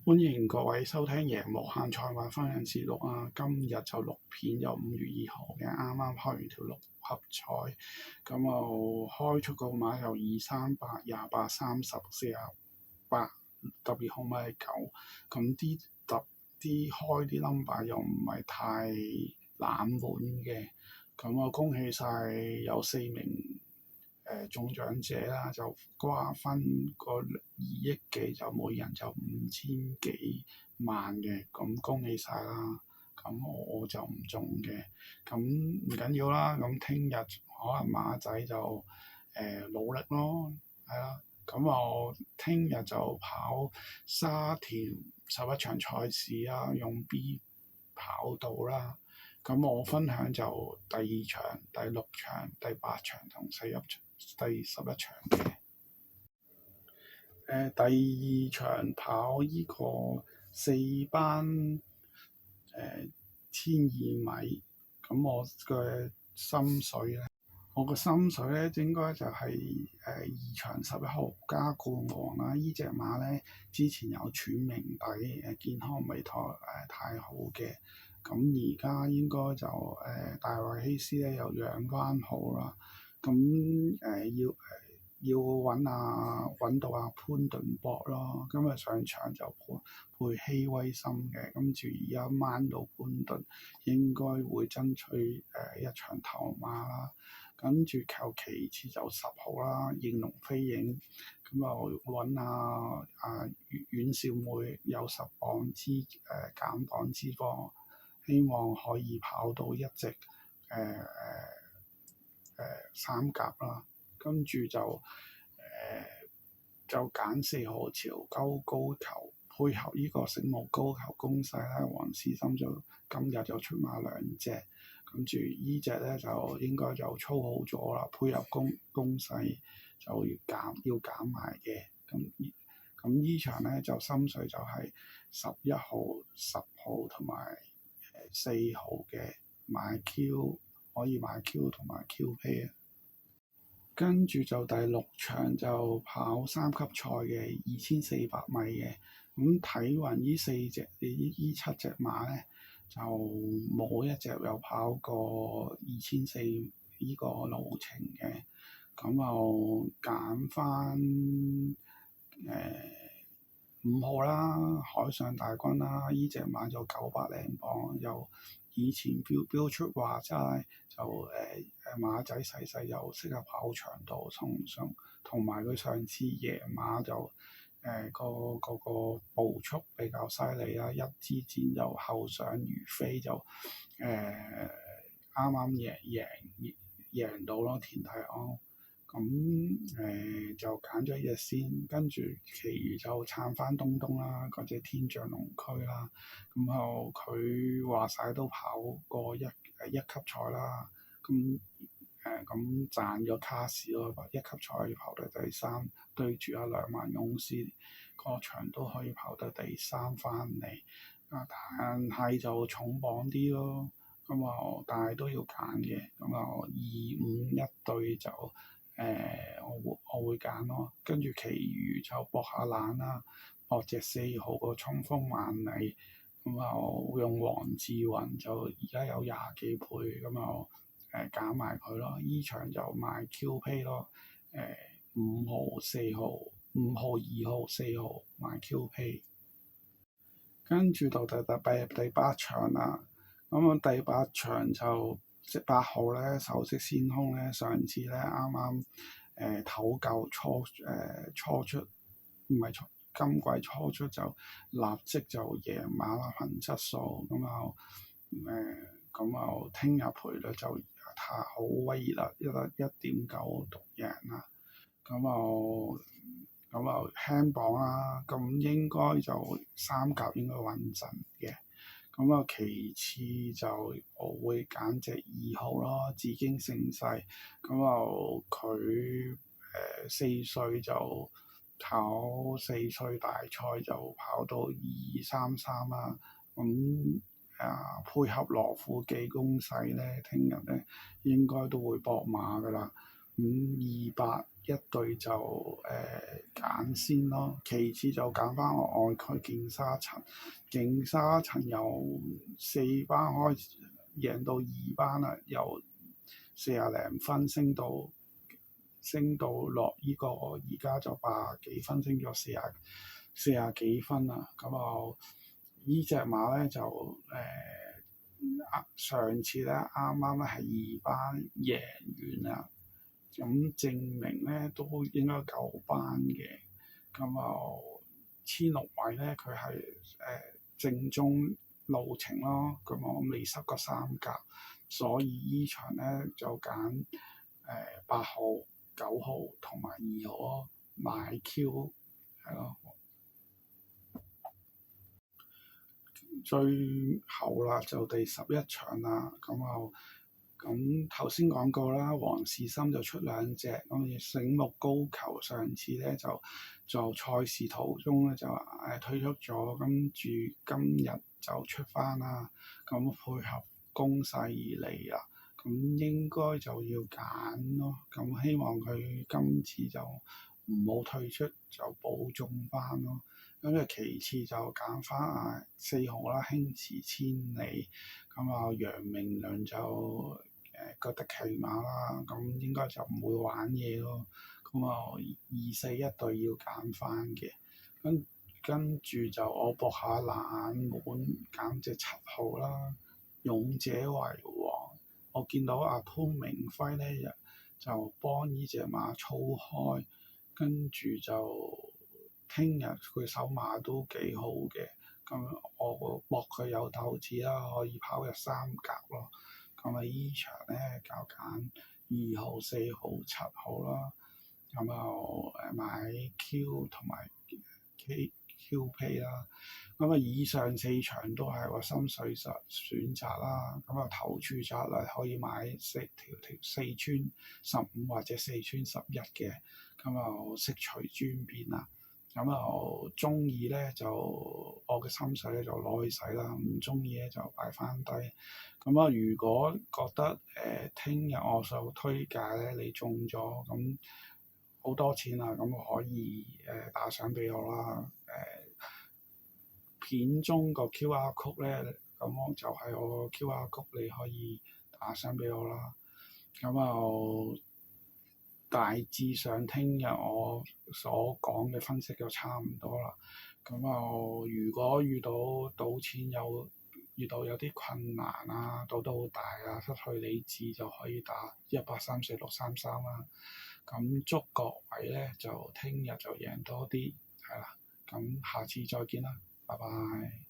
歡迎各位收聽贏無限賽馬分享節錄啊！今日就錄片，有5月2號嘅，啱啱開完條六合彩，咁開出個馬有238、28、30、48，特別號碼係9，咁啲開啲 number 又唔係太冷門嘅，咁恭喜晒有4名中獎者啦，就瓜分個2億幾，就每人就5000幾萬嘅，咁恭喜晒啦！咁我就唔中嘅，咁唔緊要啦。咁聽日可能馬仔就努力咯，係啦。咁我聽日就跑沙田11場賽事啦，用 B 跑道啦。咁我分享就第2場、第6場、第8場同第11場嘅。第2場跑呢個4班1200米，咁我嘅心水咧，應該就係2場11號加冠王啦。呢隻馬咧之前有喘名底，健康未太好嘅，咁而家應該就大衛希斯咧又養翻好啦，咁要揾到阿潘頓博咯。今日上場就配希威森嘅，跟住而家掹到潘頓，應該會爭取一場頭馬啦。跟住求其次就10號啦，應龍飛影，咁揾阮少妹有10磅減磅脂肪，希望可以跑到一隻三甲啦。跟住就揀4號潮溝高球，配合呢個醒目高球攻勢啦。黃思心就今日就出馬2隻，跟住呢隻咧就應該就操好咗啦，配合攻勢就要減埋嘅。咁呢場咧就心水就係11號、10號同埋4號嘅買 Q， 可以買 Q 同埋 QP。跟住就第6場就跑3級賽嘅2400米嘅，咁睇勻呢7隻馬咧，就冇一隻有跑過2400呢個路程嘅，咁就揀翻5號啦，海上大軍啦，呢隻馬就900零磅，又以前標出話齋就馬仔細又適合跑長度，同埋佢上次贏馬就個步速比較犀利啦，一支箭就後上如飛，就啱贏到咯，田提安。咁就揀咗一隻先，跟住其餘就撐翻東啦，嗰隻天象龍區啦。咁後佢話晒都跑過一級賽啦，咁賺咗卡士咯，一級賽跑到第3，對住阿梁萬勇士個場都可以跑到第3翻嚟，但係就重磅啲咯。但係都要揀嘅，咁2、5一對就我會揀咯，跟住其餘就搏下冷啦，搏隻4號個衝鋒萬里，會用黃志雲就而家有20幾倍，揀埋佢咯。依場就買 QP 咯，5號、4號、5號、2號、4號買 QP。跟住到第8場啦，第8場就8號咧，首飾先鋒咧，上次咧啱啱唞夠初出，唔係今季初出就立即就贏馬啦，憑質素。聽日賠率就太好威熱啦，1.9獨贏啦。輕磅啦，咁應該就三甲應該穩陣嘅。其次就我會揀隻2號咯，紫荊盛世。佢4歲就跑4歲大賽就跑到233啦。配合羅富記攻勢咧，聽日咧應該都會搏馬噶啦。200一隊就揀先咯，其次就揀翻我外區勁沙塵，勁沙塵由4班開始贏到2班啦，由40零分升到落呢個而家就80幾分，升咗40幾分啦。咁呢隻馬咧就上次咧啱啱咧係2班贏完啦，咁證明咧都應該夠班嘅。咁16位咧佢係正宗路程咯，咁我未塞過3甲，所以依場咧就揀8號、9號同埋2號咯，買 Q 係咯。最後啦，就第11場啦，咁頭先講過啦，黃士心就出2隻，咁醒目高球上次咧就賽事途中咧就退出咗，跟住今日就出翻啦，咁配合攻勢而嚟啦，咁應該就要揀咯，咁希望佢今次就唔好退出，就保中翻咯。咁其次就揀翻4號啦，輕馳千里，咁楊明亮就覺得騎馬啦，咁應該就唔會玩嘢咯。咁2、4一隊要揀翻嘅，跟住就我搏下冷門，揀隻7號啦，勇者為王。我見到阿潘明輝咧就幫呢隻馬操開，跟住就聽日佢手馬都幾好嘅，咁我搏佢有鬥志啦，可以跑入3甲咯。咁依場咧就揀2號、4號、7號啦，咁買 Q 同埋 QP 啦。咁以上4場都係我心水實選擇啦。咁頭處策略可以買4穿15或者4穿11嘅，咁悉隨尊便啦。咁中意咧就我嘅心水咧就攞去使啦，唔中意咧就擺翻低。咁如果覺得聽日我所推介咧你中咗，咁好多錢啊，咁可以打賞俾我啦。片中個 QR code 咧，咁就係我 QR code，你可以打賞俾我啦。咁大致上聽日我所講嘅分析就差唔多啦。如果遇到賭錢遇到有啲困難啊，賭得好大啊，失去理智就可以打1834633啦。咁祝各位咧就聽日就贏多啲，係啦。咁下次再見啦，拜拜。